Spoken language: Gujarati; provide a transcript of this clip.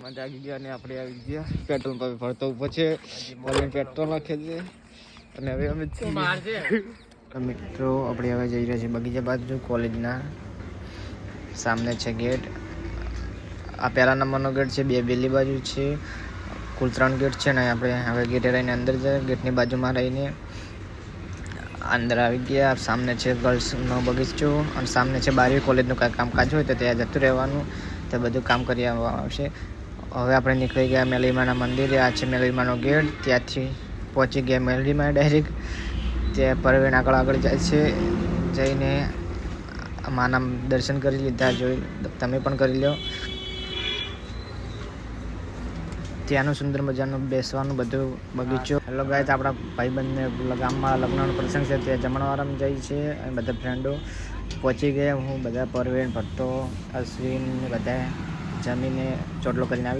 મજા આવી ગયા અને આપણે આવી ગયા પેટ્રોલ પંપ ભરતો ઉભો છે પેટ્રોલ નાખે છે અને હવે અમે મિત્રો આપણે હવે જઈ રહ્યા છીએ બગીચા બાજુ કોલેજના સામે છે ગેટ આ પહેલા નંબરનો ગેટ છે બે બેલી બાજુ છે કુલ 3 ગેટ છે ને આપણે હવે ગેટે રહીને અંદર જાય ગેટની બાજુમાં રહીને અંદર આવી ગયા સામે છે ગર્લ્સનો બગીચો અને સામે છે 12વી કોલેજનું કાંઈ કામકાજ હોય તો ત્યાં જતું રહેવાનું તે બધું કામ કરી આવશે હવે આપણે નીકળી ગયા મેલીમાના મંદિરે આ છે મેલીમાનો ગેટ ત્યાંથી પહોંચી ગયા મેલીમાં ડાયરેક્ટ ત્યાં પરવીન આગળ જાય છે જઈને માના દર્શન કરી લીધા જોઈ તમે પણ કરી લો ત્યાંનું સુંદર મજાનું બેસવાનું બધું બગીચો હેલો ગાઈસ આપણા ભાઈબંધને ગામમાં લગ્નનો પ્રસંગ છે ત્યાં જમણવારમાં જાય છે અને બધા ફ્રેન્ડો પહોંચી ગયા હું બધા પરવીન ભટ્ટો અશ્વિન બધા જમીને ચોટલો કરીને આવી